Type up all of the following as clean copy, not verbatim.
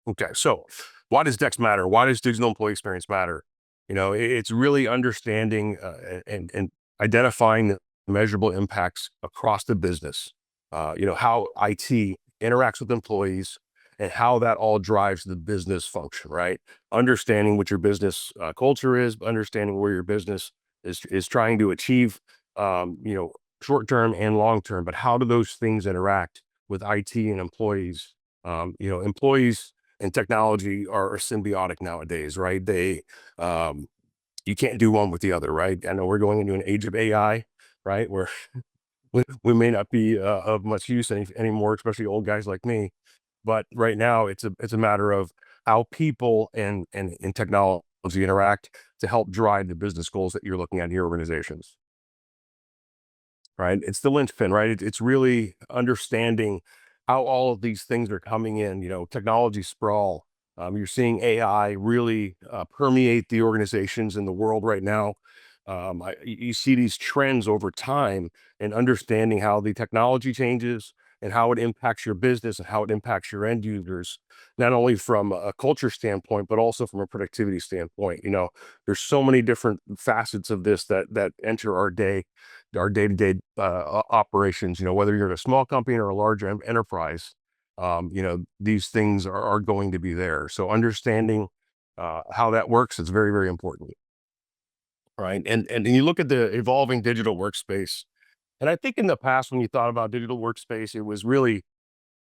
Okay, so why does DEX matter? Why does digital employee experience matter? It's really understanding and identifying the measurable impacts across the business. How IT interacts with employees and how that all drives the business function, right? Understanding what your business culture is, understanding where your business is trying to achieve, short term and long term. But how do those things interact with IT and employees? Employees and technology are symbiotic nowadays, right? You can't do one with the other, right? I know we're going into an age of AI, right? Where we may not be of much use anymore, especially old guys like me. But right now, it's a matter of how people and technology interact to help drive the business goals that you're looking at in your organizations, right? It's the linchpin, right? It's really understanding how all of these things are coming in, technology sprawl. You're seeing AI really permeate the organizations in the world right now. You see these trends over time and understanding how the technology changes and how it impacts your business and how it impacts your end users, not only from a culture standpoint, but also from a productivity standpoint. There's so many different facets of this that enter our day-to-day operations, whether you're a small company or a large enterprise, these things are going to be there. So understanding how that works is very, very important, right? And you look at the evolving digital workspace, and I think in the past, when you thought about digital workspace, it was really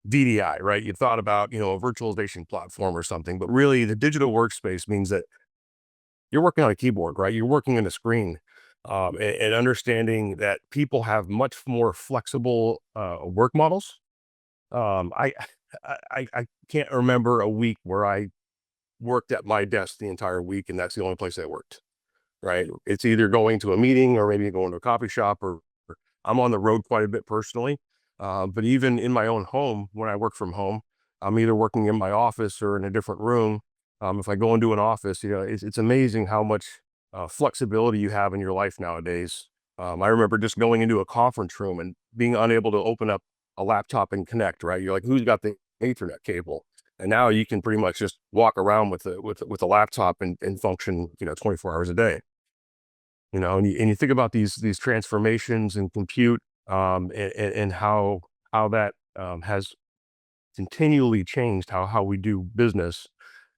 VDI, right? You thought about, a virtualization platform or something, but really the digital workspace means that you're working on a keyboard, right? You're working on a screen, and understanding that people have much more flexible work models. Um, I, I can't remember a week where I worked at my desk the entire week, and that's the only place I worked. Right? It's either going to a meeting or maybe going to a coffee shop, or I'm on the road quite a bit personally. But even in my own home, when I work from home, I'm either working in my office or in a different room. If I go into an office, it's amazing how much flexibility you have in your life nowadays. I remember just going into a conference room and being unable to open up a laptop and connect, right? You're like, who's got the Ethernet cable? And now you can pretty much just walk around with a laptop and function, 24 hours a day. And you think about these transformations in compute, and how that has continually changed how we do business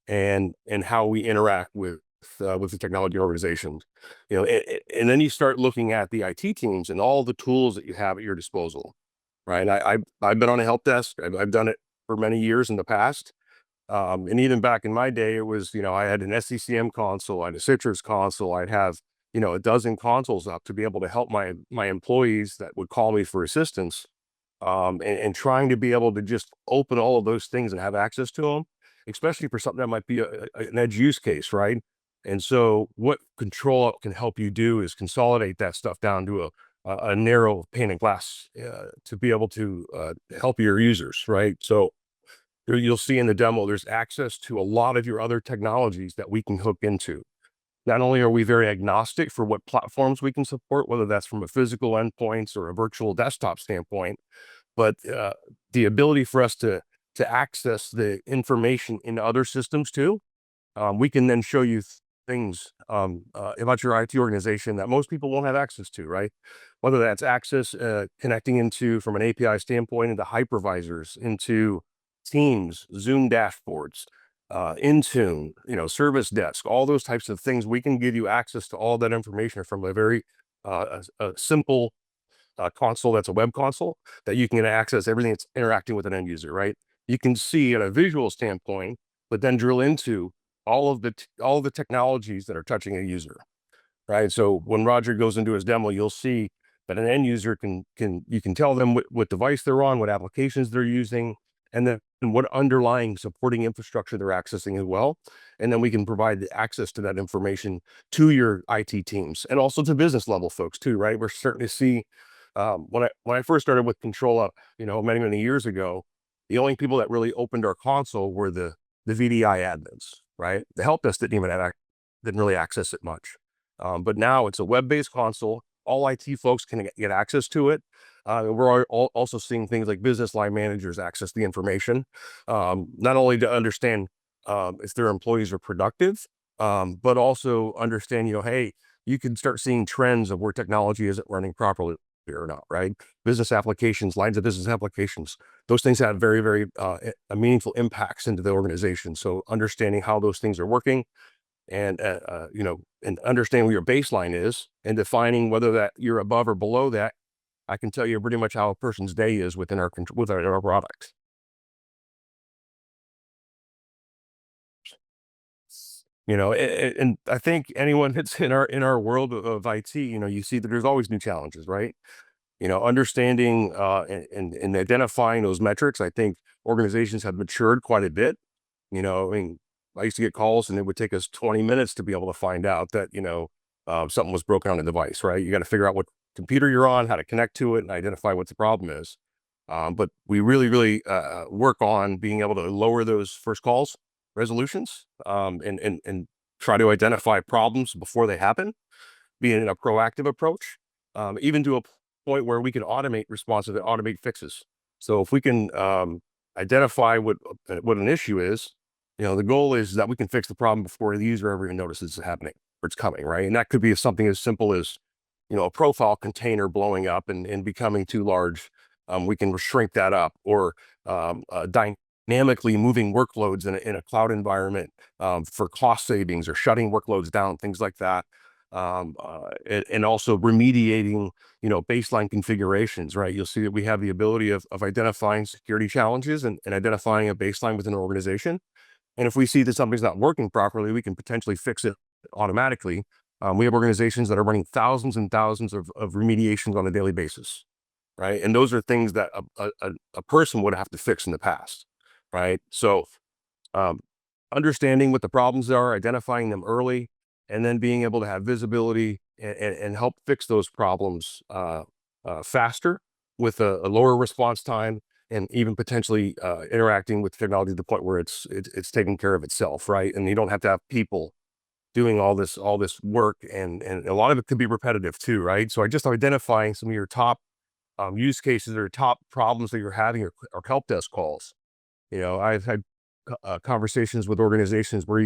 and how we interact with the technology organizations. And then you start looking at the IT teams and all the tools that you have at your disposal, right? I've been on a help desk. I've done it for many years in the past. And even back in my day, it was, I had an SCCM console, I had a Citrix console, I'd have, a dozen consoles up to be able to help my employees that would call me for assistance. And trying to be able to just open all of those things and have access to them, especially for something that might be an edge use case, right? And so what ControlUp can help you do is consolidate that stuff down to a narrow pane of glass, to be able to help your users, right? So you'll see in the demo, there's access to a lot of your other technologies that we can hook into. Not only are we very agnostic for what platforms we can support, whether that's from a physical endpoints or a virtual desktop standpoint, but the ability for us to access the information in other systems too. We can then show you things about your IT organization that most people won't have access to, right? Whether that's access connecting into, from an API standpoint, into hypervisors, into Teams, Zoom dashboards, Intune, Service Desk, all those types of things. We can give you access to all that information from a very a simple console that's a web console that you can access everything that's interacting with an end user, right? You can see at a visual standpoint, but then drill into all of the technologies that are touching a user, right? So when Roger goes into his demo, you'll see that an end user you can tell them what device they're on, what applications they're using, and then what underlying supporting infrastructure they're accessing as well. And then we can provide the access to that information to your IT teams and also to business level folks too, right? We're starting to see, when I first started with ControlUp, many, many years ago, the only people that really opened our console were the VDI admins, right? The help desk didn't really access it much. But now it's a web-based console. All IT folks can get access to it. Also seeing things like business line managers access the information, not only to understand if their employees are productive, but also understand, hey, you can start seeing trends of where technology isn't running properly or not, right? Business applications, lines of business applications, those things have very, very meaningful impacts into the organization. So understanding how those things are working, and and understanding what your baseline is, and defining whether that you're above or below that, I can tell you pretty much how a person's day is within our product. And I think anyone that's in our world of IT, you see that there's always new challenges, right? Understanding and identifying those metrics. I think organizations have matured quite a bit. I mean, I used to get calls and it would take us 20 minutes to be able to find out that, something was broken on the device, right? You got to figure out what computer you're on, how to connect to it, and identify what the problem is. But we really, really work on being able to lower those first calls resolutions, and try to identify problems before they happen, being a proactive approach, even to a point where we can automate responses and automate fixes. So if we can identify what an issue is, the goal is that we can fix the problem before the user ever even notices it's happening or it's coming, right? And that could be something as simple as a profile container blowing up and becoming too large. We can shrink that up, or dynamically moving workloads in a cloud environment for cost savings, or shutting workloads down, things like that. And also remediating, baseline configurations, right? You'll see that we have the ability of identifying security challenges, and identifying a baseline within an organization. And if we see that something's not working properly, we can potentially fix it automatically. We have organizations that are running thousands and thousands of remediations on a daily basis, right? And those are things that a person would have to fix in the past, right? So um, understanding what the problems are, identifying them early, and then being able to have visibility and help fix those problems faster, with a lower response time, and even potentially interacting with technology to the point where it's taking care of itself, right? And you don't have to have people doing all this work, and a lot of it could be repetitive too, right? So I just identifying some of your top use cases or top problems that you're having, or help desk calls. I've had conversations with organizations where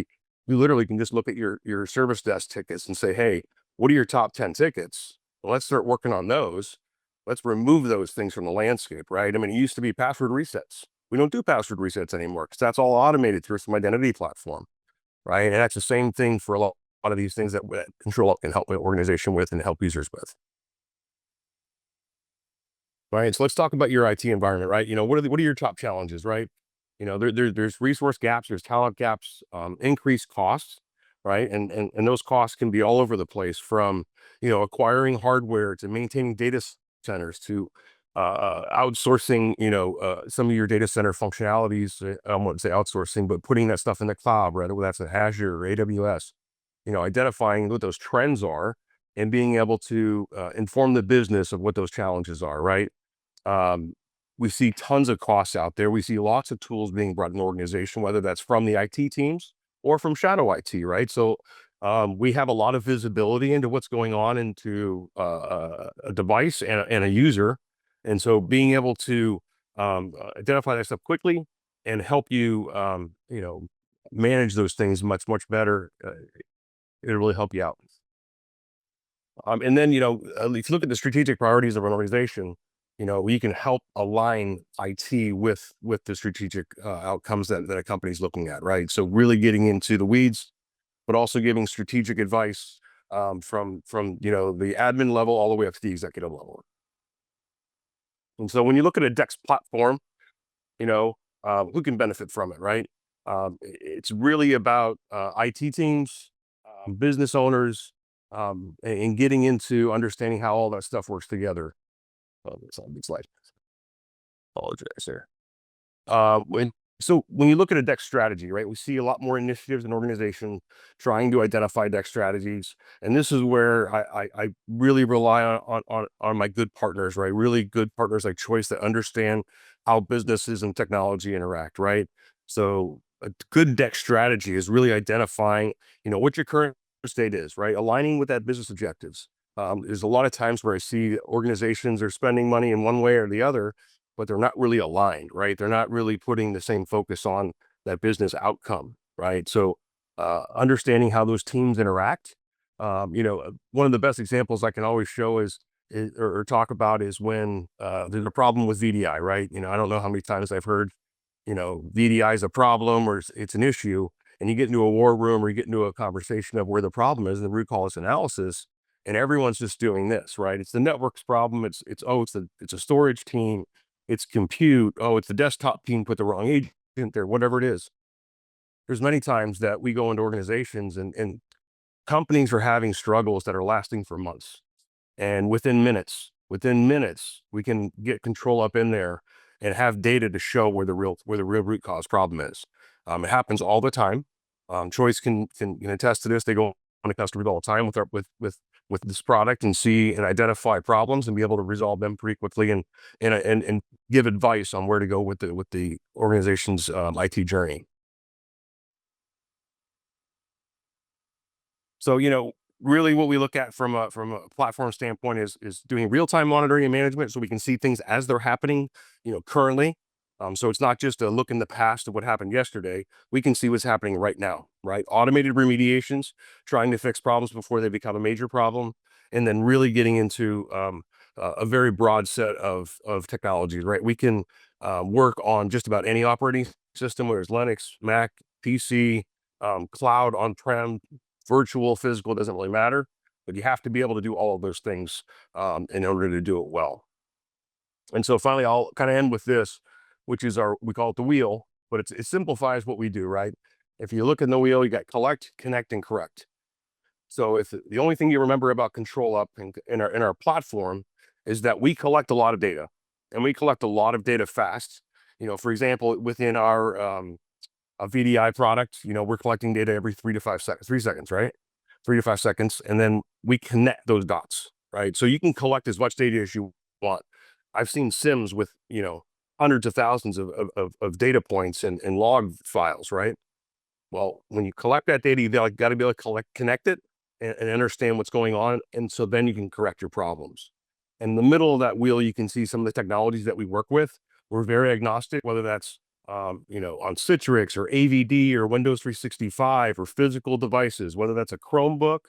you literally can just look at your service desk tickets and say, hey, what are your top 10 tickets? Well, let's start working on those. Let's remove those things from the landscape, right? I mean, it used to be password resets. We don't do password resets anymore because that's all automated through some identity platform, right? And that's the same thing for a lot of these things that ControlUp can help an organization with and help users with. Right. So let's talk about your IT environment, right? What are your top challenges, right? There's resource gaps, there's talent gaps, increased costs, right? And those costs can be all over the place, from, acquiring hardware to maintaining centers to outsourcing, some of your data center functionalities. I wouldn't say outsourcing, but putting that stuff in the cloud, right? Whether that's in Azure or AWS, identifying what those trends are, and being able to inform the business of what those challenges are, right? Um, we see tons of costs out there. We see lots of tools being brought in the organization, whether that's from the IT teams or from shadow IT, right? So we have a lot of visibility into what's going on into a device and a user. And so being able to identify that stuff quickly and help you, manage those things much, much better, it'll really help you out. And then, if you look at the strategic priorities of an organization, we can help align IT with the strategic outcomes that a company's looking at, right? So really getting into the weeds, but also giving strategic advice, from the admin level all the way up to the executive level. And so when you look at a DEX platform, who can benefit from it, right? It's really about IT teams, business owners, and getting into understanding how all that stuff works together. Oh, it's on the slide. Apologize there. When you look at a DEX strategy, right, we see a lot more initiatives in organization trying to identify DEX strategies, and this is where I really rely on my good partners, right? Really good partners like Choice that understand how businesses and technology interact, right? So a good DEX strategy is really identifying, what your current state is, right? Aligning with that business objectives. There's a lot of times where I see organizations are spending money in one way or the other, but they're not really aligned, right? They're not really putting the same focus on that business outcome, right? So understanding how those teams interact. One of the best examples I can always show or talk about is when there's a problem with VDI, right? I don't know how many times I've heard, VDI is a problem or it's an issue, and you get into a war room or you get into a conversation of where the problem is, and the root cause analysis, and everyone's just doing this, right? It's the network's problem. It's a storage team. It's compute. Oh, it's the desktop team put the wrong agent there. Whatever it is. There's many times that we go into organizations and companies are having struggles that are lasting for months, and within minutes, we can get ControlUp in there and have data to show where the real root cause problem is. It happens all the time. Choice can attest to this. They go on to customers all the time with this product and see and identify problems and be able to resolve them pretty quickly and give advice on where to go with the organization's IT journey. So, really what we look at from a platform standpoint is doing real-time monitoring and management so we can see things as they're happening, currently. So it's not just a look in the past of what happened yesterday. We can see what's happening right now, right? Automated remediations, trying to fix problems before they become a major problem, and then really getting into a very broad set of technologies, right? We can work on just about any operating system, whether it's Linux, Mac, PC, cloud, on-prem, virtual, physical, doesn't really matter, but you have to be able to do all of those things in order to do it well. And so finally, I'll kind of end with this, which is we call it the wheel, but it simplifies what we do, right? If you look in the wheel, you got collect, connect, and correct. So if the only thing you remember about ControlUp in our platform is that we collect a lot of data, and we collect a lot of data fast. For example, within our a VDI product, we're collecting data every 3 seconds, right? 3 to 5 seconds. And then we connect those dots, right? So you can collect as much data as you want. I've seen SIMs with, hundreds of thousands of data points and log files, right? Well, when you collect that data, you got to be able to connect it and understand what's going on. And so then you can correct your problems. In the middle of that wheel, you can see some of the technologies that we work with. We're very agnostic, whether that's on Citrix or AVD or Windows 365 or physical devices, whether that's a Chromebook,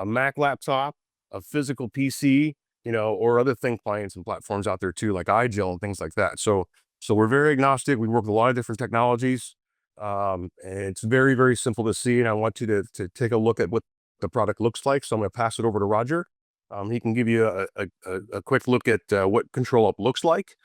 a Mac laptop, a physical PC, or other thin clients and platforms out there too, like iGel and things like that. So we're very agnostic. We work with a lot of different technologies. And it's very, very simple to see. And I want you to take a look at what the product looks like. So I'm going to pass it over to Roger. He can give you a quick look at what ControlUp looks like.